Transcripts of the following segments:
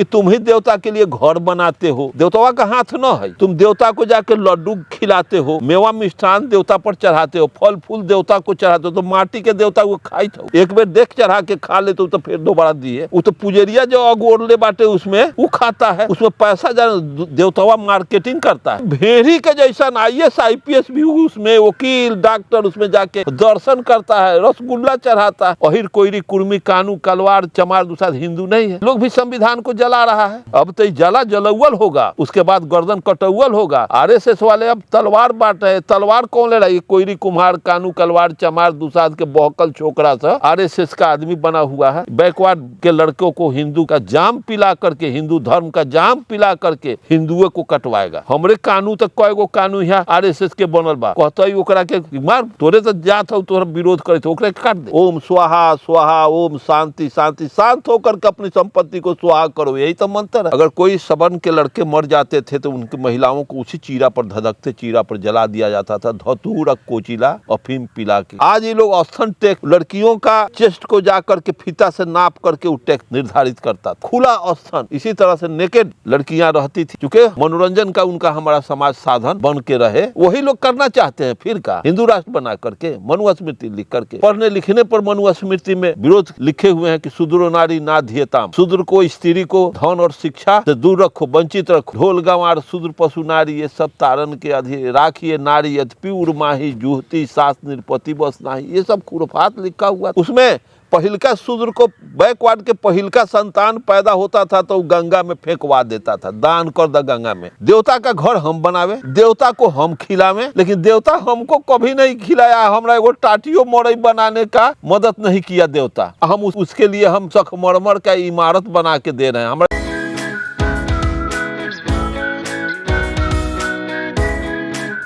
कि तुम ही देवता के लिए घर बनाते हो, देवता का हाथ न है। तुम देवता को जाके लड्डू खिलाते हो, मेवा मिष्ठान देवता पर चढ़ाते हो, फल फूल देवता को चढ़ाते हो, तो माटी के देवता को खाई था, एक बेर देख चढ़ा के खा ले तो फिर दोबारा दिए। वो तो पुजरिया जो अगोरले बाटे उसमें वो खाता है, उसमें पैसा देवता मार्केटिंग करता है। भेड़ी के जैसा IAS IPS भी उसमें, वकील डॉक्टर उसमें जाके दर्शन करता है, रसगुल्ला चढ़ाता है। अहिर कोईरी कुर्मी कानू कलवार चमार दूसरा हिंदू नहीं है। लोग भी संविधान को जला रहा है। अब तो जला जलौल होगा, उसके बाद गर्दन कटौल होगा। RSS वाले अब तलवार बांट रहे। तलवार कौन ले रहा है? कोईरी कुम्हार कानू कलवार चमार दुसाद के बहकल छोकरा सा RSS का आदमी बना हुआ है। बैकवर्ड के लड़कों को हिंदू का जाम पिला करके, हिंदू धर्म का जाम पिला करके हिंदुओं को कटवाएगा। हमरे कानू तक कई गो कानू यहाँ RSS के बनल बा, कहता ही ओकरा के मार, तोरे तो जात हो, तोरा विरोध करे तो ओकरा काट दे। ओम स्वाहा स्वाहा, ओम शांति शांति, शांत होकर के अपनी संपत्ति को स्वाहा करो, यही तो मंत्र है। अगर कोई सवर्ण के लड़के मर जाते थे तो उनकी महिलाओं को उसी चीरा पर, धधकते चीरा पर जला दिया जाता था, धतूर कोचिला अफीम पिला के। आज ये लोग औसतन टैक्स लड़कियों का चेस्ट को जाकर के फीता से नाप करके वो टैक्स निर्धारित करता, खुला औसतन। इसी तरह से नेकेड लड़कियां रहती थी, क्योंकि मनोरंजन का उनका हमारा समाज साधन बन के रहे। वही लोग करना चाहते हैं फिर का, हिंदू राष्ट्र बना करके, मनुस्मृति लिख करके। पढ़ने लिखने पर मनुस्मृति में विरोध लिखे हुए हैं कि शूद्रो नारी ना धियताम, शूद्र को, स्त्री को धन और शिक्षा से दूर रखो, वंचित रखो। ढोल गंवार शूद्र पशु नारी ये सब तारन के अधि राखिए नारी यद्यपि उर्माही जूहती सास निरपति बस नाही, ये सब खुरफात लिखा हुआ। उसमें पहिलका शूद्र को, बैकवर्ड के पहिलका संतान पैदा होता था तो गंगा में फेंकवा देता था, दान कर द गंगा में। देवता का घर हम बनावे, देवता को हम खिलावे, लेकिन देवता हमको कभी नहीं खिलाया। हमरा एगो टाटियो मोड़ई बनाने का मदद नहीं किया देवता। हम उसके लिए हम संगमरमर का इमारत बना के दे रहे हैं। हमरा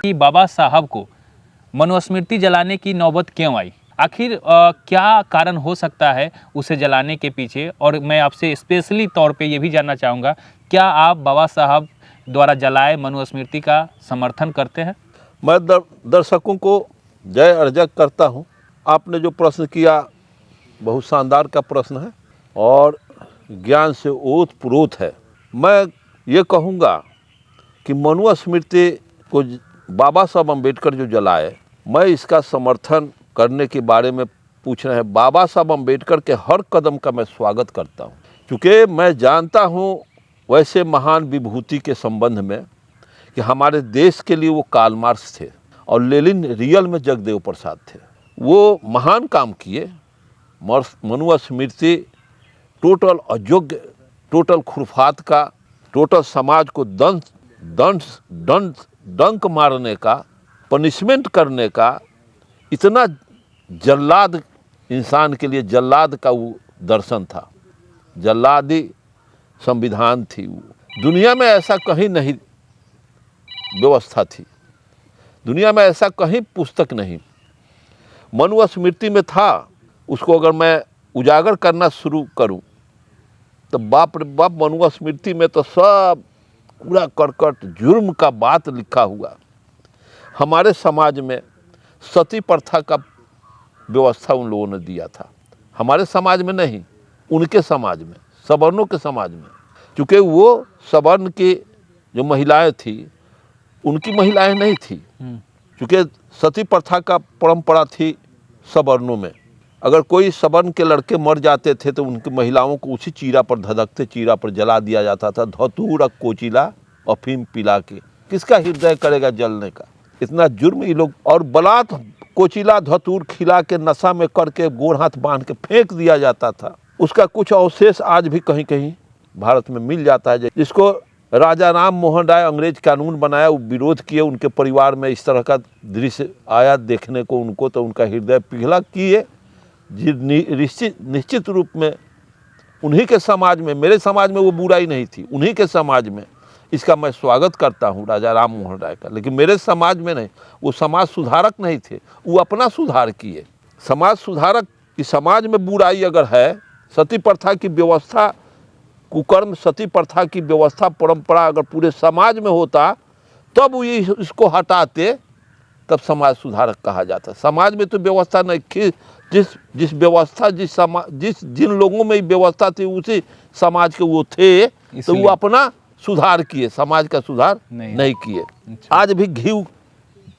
कि बाबा साहब को मनुस्मृति जलाने की नौबत क्यों आई? आखिर क्या कारण हो सकता है उसे जलाने के पीछे? और मैं आपसे स्पेशली तौर पे ये भी जानना चाहूँगा, क्या आप बाबा साहब द्वारा जलाए मनुस्मृति का समर्थन करते हैं? मैं दर्शकों को जय अर्जक करता हूँ। आपने जो प्रश्न किया बहुत शानदार का प्रश्न है और ज्ञान से ओत प्रोत है। मैं ये कहूँगा कि मनुस्मृति को बाबा साहब अम्बेडकर जो जलाए, मैं इसका समर्थन करने के बारे में पूछ रहे हैं। बाबा साहब अम्बेडकर के हर कदम का मैं स्वागत करता हूँ, क्योंकि मैं जानता हूँ वैसे महान विभूति के संबंध में कि हमारे देश के लिए वो कार्ल मार्क्स थे और लेनिन रियल में जगदेव प्रसाद थे। वो महान काम किए। मनुस्मृति टोटल अयोग्य, टोटल खुरफात का, टोटल समाज को डंक मारने का, पनिशमेंट करने का, इतना जल्लाद इंसान के लिए जल्लाद का वो दर्शन था, जल्लादी संविधान थी। वो दुनिया में ऐसा कहीं नहीं व्यवस्था थी, दुनिया में ऐसा कहीं पुस्तक नहीं। मनुस्मृति में था, उसको अगर मैं उजागर करना शुरू करूं तो बाप रे बाप, मनुस्मृति में तो सब कूड़ा करकट जुर्म का बात लिखा हुआ। हमारे समाज में सती प्रथा का व्यवस्था उन लोगों ने दिया था, हमारे समाज में नहीं, उनके समाज में, सवर्णों के समाज में। क्योंकि वो सवर्ण की जो महिलाएं थी, उनकी महिलाएं नहीं थी, क्योंकि सती प्रथा का परंपरा थी सवर्णों में। अगर कोई सवर्ण के लड़के मर जाते थे तो उनकी महिलाओं को उसी चीरा पर, धधकते चीरा पर जला दिया जाता था, धतूर कोचिला अफीम पिला के। किसका हृदय करेगा जलने का? इतना जुर्म ये लोग। और बलात् कोचिला धतूर खिला के नशा में करके गोड़ हाथ बांध के फेंक दिया जाता था। उसका कुछ अवशेष आज भी कहीं कहीं भारत में मिल जाता है। जिसको राजा राम मोहन राय अंग्रेज कानून बनाया, वो विरोध किए, उनके परिवार में इस तरह का दृश्य आया देखने को उनको, तो उनका हृदय पिघला। किए निश्चित रूप में उन्हीं के समाज में, मेरे समाज में वो बुराई नहीं थी, उन्हीं के समाज में इसका मैं स्वागत करता हूँ राजा राम मोहन राय का। लेकिन मेरे समाज में नहीं, वो समाज सुधारक नहीं थे, वो अपना सुधार किए। समाज सुधारक की समाज में बुराई अगर है, सती प्रथा की व्यवस्था, कुकर्म सती प्रथा की व्यवस्था परंपरा अगर पूरे समाज में होता तब वो इसको हटाते, तब समाज सुधारक कहा जाता। समाज में तो व्यवस्था नहीं, जिस व्यवस्था जिन लोगों में व्यवस्था थी उसी समाज के वो थे तो इसलिए। वो अपना सुधार किए, समाज का सुधार नहीं किए। अच्छा। आज भी घी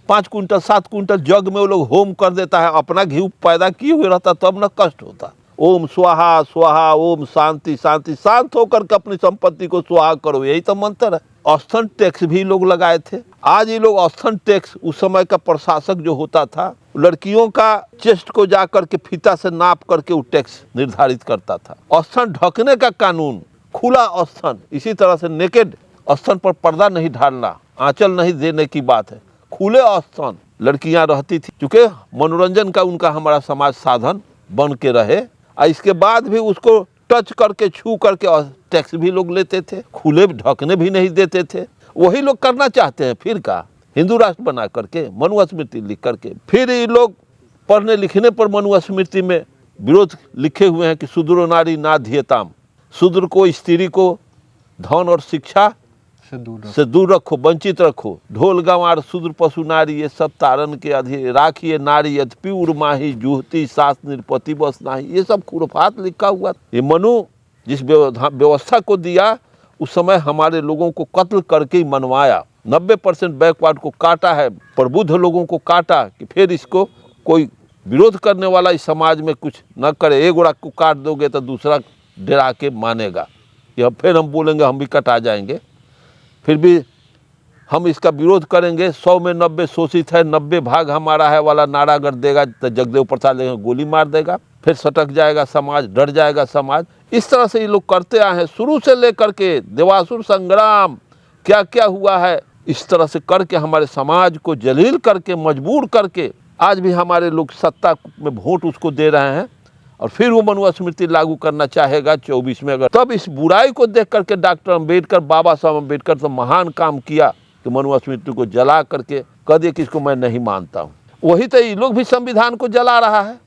5 कुंटल 7 कुंटल जग में वो लोग होम कर देता है, अपना घी पैदा किए हुए रहता तब न कष्ट होता। ओम स्वाहा स्वाहा, ओम शांति शांति, शांत होकर के अपनी संपत्ति को स्वाहा करो, यही तो मंत्र है। औस्थन टैक्स भी लोग लगाए थे। आज ये लोग औस्थन टैक्स, उस समय का प्रशासक जो होता था, लड़कियों का चेस्ट को जाकर के फीता से नाप करके वो टैक्स निर्धारित करता था। औस्थन ढकने का कानून, खुला औस्थन, इसी तरह से नेकेड औस्थन पर पर्दा नहीं डालना, आंचल नहीं देने की बात है, खुले औस्थन लड़कियां रहती थी, क्योंकि मनोरंजन का उनका हमारा समाज साधन बन के रहे। और इसके बाद भी उसको टच करके छू करके टैक्स भी लोग लेते थे, खुले ढकने भी नहीं देते थे। वही लोग करना चाहते हैं फिर का, हिंदू राष्ट्र बना करके, मनुस्मृति लिख करके। फिर ये लोग पढ़ने लिखने पर मनुस्मृति में विरोध लिखे हुए हैं कि शूद्रो नारी ना धियताम, शूद्र को, स्त्री को धन और शिक्षा से दूर रखो, वंचित रखो। ढोल गंवार शूद्र पशु नारी ये सब तारन के अधीर राखिए, नारी यद्यपि उर्माही जूहती सास निरपति बस नाही, ये सब खुरफात लिखा हुआ। ये मनु जिस व्यवस्था को दिया, उस समय हमारे लोगों को कत्ल करके ही मनवाया। 90% बैकवर्ड को काटा है, प्रबुद्ध लोगों को काटा कि फिर इसको कोई विरोध करने वाला इस समाज में कुछ न करे। एक गोड़ा को काट दोगे तो दूसरा डरा के मानेगा, कि फिर हम बोलेंगे हम भी कटा जाएंगे, फिर भी हम इसका विरोध करेंगे। 100 में 90 शोषित है, 90 भाग हमारा है वाला नारा अगर देगा तो जगदेव प्रसाद गोली मार देगा, फिर सटक जाएगा समाज, डर जाएगा समाज। इस तरह से ये लोग करते आए हैं शुरू से लेकर के। देवासुर संग्राम क्या क्या हुआ है, इस तरह से करके हमारे समाज को जलील करके, मजबूर करके आज भी हमारे लोग सत्ता में वोट उसको दे रहे हैं। और फिर वो मनुस्मृति लागू करना चाहेगा 24 में। अगर तब इस बुराई को देख करके डॉक्टर अम्बेडकर, बाबा साहब अम्बेडकर तो महान काम किया कि मनुस्मृति को जला करके कह दिए कि इसको मैं नहीं मानता हूँ। वही तो ये लोग भी संविधान को जला रहा है।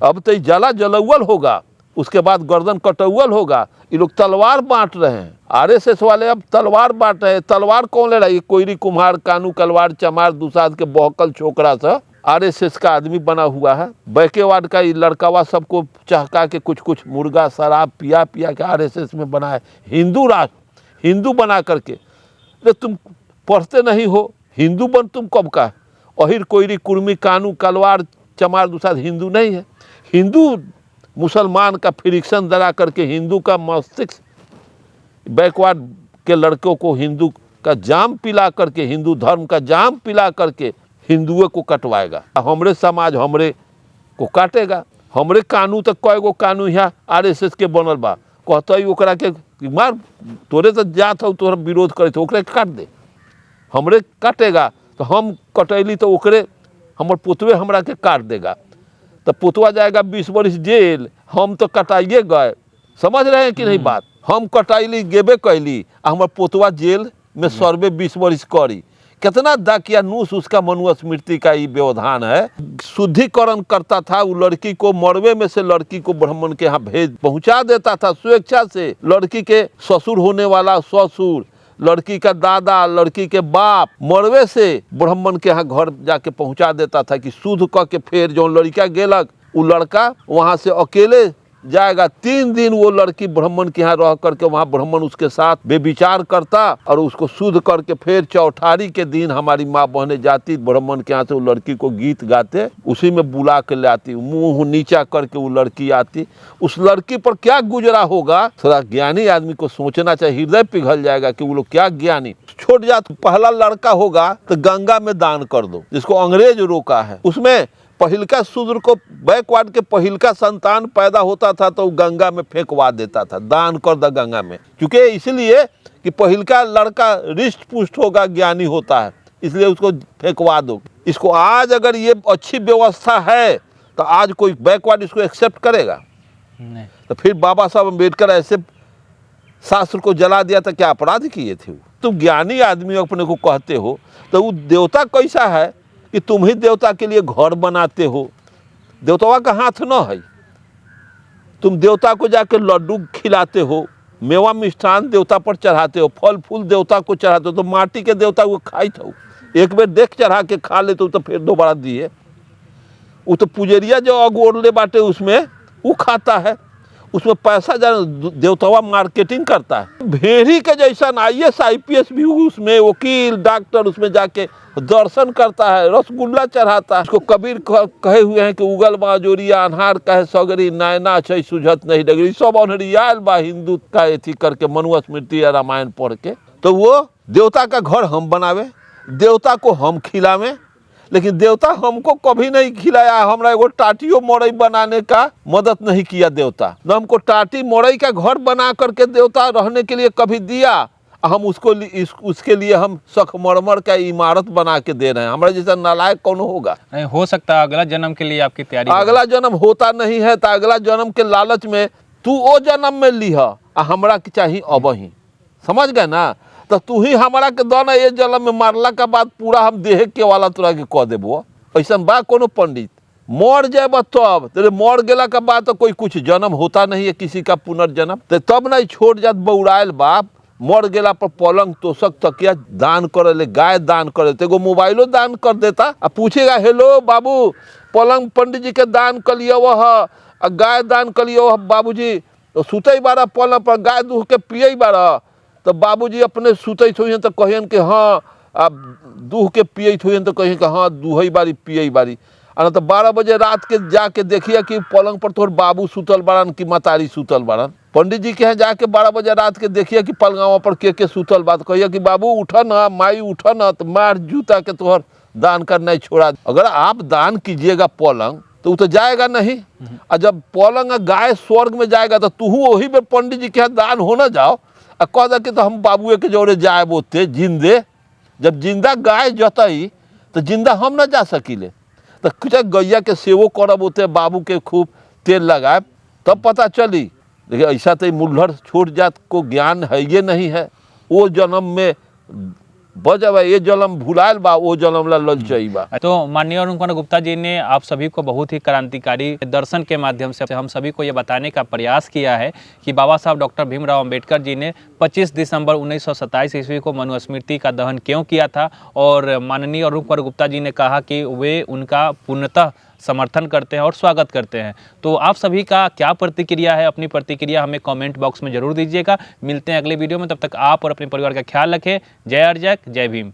अब तो जला जलौल होगा, उसके बाद गर्दन कटौल होगा। ये लोग तलवार बांट रहे हैं, आरएसएस वाले अब तलवार बांट रहे हैं। तलवार कौन ले रहा है? कोयरी कुम्हार, कानू कलवार, चमार, दुसाद के बहकल छोकरा सा आरएसएस का आदमी बना हुआ है। बैकेवाड का ये लड़कावा सबको चहका के कुछ कुछ मुर्गा शराब पिया पिया के आरएसएस में बना है। हिंदू राष्ट्र, हिंदू बना करके। अरे तुम पढ़ते नहीं हो, हिंदू बन तुम कब का? अहिर कोयरी कुर्मी कानू कलवार चमार दुसाद हिंदू नहीं है। हिंदू मुसलमान का फ्रिक्शन दरा करके, हिंदू का मस्तिष्क बैकवर्ड के लड़कों को हिंदू का जाम पिला करके, हिंदू धर्म का जाम पिला करके हिंदुओं को कटवाएगा। हमरे समाज हमरे को काटेगा। हमरे कानून तक कई गो कानून यहाँ आरएसएस के बनल बा, कहते ओकरा के मार, तोरे तो जात हो, तोहरा विरोध करे तो ओकरे काट दे। हमरे काटेगा तो हम कटैली तो ओकरे हमर पुतवे हमरा के काट देगा, तो पुतवा जाएगा 20 वर्ष जेल। हम तो कटाइए गए, समझ रहे हैं कि नहीं बात? हम कटाइली गेबे कैली, हमर पुतवा जेल में सर्वे 20 वर्ष करी। कितना दाकियानूस उसका मनुस्मृति का ये व्यवधान है। शुद्धिकरण करता था, वो लड़की को मरवे में से लड़की को ब्राह्मण के यहाँ भेज पहुंचा देता था स्वेच्छा से। लड़की के ससुर होने वाला ससुर, लड़की का दादा, लड़की के बाप मरवे से ब्राह्मण के यहाँ घर जाके पहुंचा देता था कि शुद्ध क के फिर जो लड़का गेलक, वो लड़का वहाँ से अकेले जाएगा। 3 दिन वो लड़की ब्राह्मण के यहाँ रह करके वहाँ ब्राह्मण उसके साथ बेविचार करता और उसको शुद्ध करके फिर चौठारी के दिन हमारी माँ बहने जाती ब्राह्मण के यहाँ से, वो लड़की को गीत गाते उसी में बुला के ले आती, मुंह नीचा करके वो लड़की आती। उस लड़की पर क्या गुजरा होगा, थोड़ा ज्ञानी आदमी को सोचना चाहिए, हृदय पिघल जाएगा कि वो लोग क्या ज्ञानी। छोट जात पहला लड़का होगा तो गंगा में दान कर दो, जिसको अंग्रेज रोका है। उसमें पहिलका शूद्र को बैकवर्ड के पहिलका संतान पैदा होता था तो गंगा में फेंकवा देता था, दान कर द गंगा में, क्योंकि इसलिए कि पहिलका लड़का रिष्ट पुष्ट होगा, ज्ञानी होता है, इसलिए उसको फेंकवा दो। इसको आज अगर ये अच्छी व्यवस्था है तो आज कोई बैकवर्ड इसको एक्सेप्ट करेगा नहीं। तो फिर बाबा साहब अम्बेडकर ऐसे शास्त्र को जला दिया था, क्या अपराध किए थे? तुम ज्ञानी आदमी अपने को कहते हो, तो वो देवता कैसा है कि तुम ही देवता के लिए घर बनाते हो? देवतावा का हाथ न है। तुम देवता को जाके लड्डू खिलाते हो, मेवा मिष्ठान देवता पर चढ़ाते हो, फल फूल देवता को चढ़ाते हो, तो माटी के देवता को खाई हो, एक बेर देख चढ़ा के खा लेते हो तो फिर दोबारा दिए। वो तो पुजरिया जो अग ओढ़ले बाटे उसमें वो खाता है, उसमें पैसा देवतावा मार्केटिंग करता है। भेड़ी के जैसा IAS IPS भी उसमें वकील डॉक्टर उसमें जाके दर्शन करता है, रसगुल्ला चढ़ाता है। उसको कबीर कहे हुए हैं कि उगल बाजोरिया अनहार कहे सगरी नैना छै सुझत नहीं डगरी, सब अनहरियाल बा हिंदू का एथी करके मनुस्मृति या रामायण पढ़ के। तो वो देवता का घर हम बनावे, देवता को हम खिलावे, लेकिन देवता हमको कभी नहीं खिलाया। हमरा एगो टाटियो मोड़ई बनाने का मदद नहीं किया देवता, न हमको टाटी मोड़ई का घर बना करके देवता रहने के लिए कभी दिया। हम उसके लिए हम सखमरमर का इमारत बना के दे रहे हैं। हमारा जैसा नालायक कौन होगा? नहीं हो सकता अगला जन्म के लिए आपकी तैयारी। अगला जन्म होता नहीं है तो अगला जन्म के लालच में तू ओ जन्म में लीह, हमरा के चाहिए अब ही, समझ गए ना? तो तू ही हमारा के दो ना, ये जन्म में मारला के बाद पूरा हम देह के वाला तोरा के कह देबो। ऐसा बा कोनो पंडित? मर जाए तब तेरे मर गेला के बाद तो कोई कुछ जन्म होता नहीं है किसी का पुनर्जन्म। तो तब नहीं छोड़ जात बौराइल बाप, मर गेला पर पलंग तोशक तकिया दान करे ले, गाय दान करे तो एगो मोबाइलो दान कर देता। अब पूछेगा हेलो बाबू पलंग पंडित जी के दान कर लिया वह, गाय दान कर लिया वह बाबूजी, तो सुतई बारह पलंग पर गाय दूह के पियई बारह, तो बाबूजी अपने सुतई हुई तो कहियन कि हाँ आप दूह के पियई हुई तो कहिए कि हाँ दूहई बारी पियई बारी। और तो 12 बजे रात के जाके देखिए कि पलंग पर तोहर बाबू सुतल बारन कि मतारी सुतल बारन। पंडित जी के यहाँ जाके 12 बजे रात के देखिए कि पलंगवा पर के सुतल बात, कहिए कि बाबू उठा ना माई उठा ना, तो मार जूता के तोहर दान करना ही छोड़ा। अगर आप दान कीजिएगा पलंग तो वो तो जाएगा नहीं, और जब पलंग गाय स्वर्ग में जाएगा तो तू वही में पंडित जी के यहाँ दान होना जाओ और कह दे कि तो हम बाबुए के जोड़े जाए बोते जिंदे। जब जिंदा गाय जतई तो जिंदा हम ना जा सकीले, तो कुछ गैया के सेवो करब होते बाबू के खूब तेल लगाए तब पता चली। देखिए ऐसा तो मुल्हर छोट जात को ज्ञान है ये नहीं है। वो जन्म में बजब ये जन्म भुलायल बा, वो जन्म ला ललचई बा। तो माननीय अरुण कुमार गुप्ता जी ने आप सभी को बहुत ही क्रांतिकारी दर्शन के माध्यम से हम सभी को ये बताने का प्रयास किया है कि बाबा साहब डॉक्टर भीमराव अंबेडकर जी ने 25 दिसंबर 1927 ईस्वी को मनुस्मृति का दहन क्यों किया था, और माननीय अरुण कुमार गुप्ता जी ने कहा कि वे उनका पूर्णतः समर्थन करते हैं और स्वागत करते हैं। तो आप सभी का क्या प्रतिक्रिया है? अपनी प्रतिक्रिया हमें कमेंट बॉक्स में जरूर दीजिएगा। मिलते हैं अगले वीडियो में, तब तक आप और अपने परिवार का ख्याल रखें। जय अर्जक, जय भीम।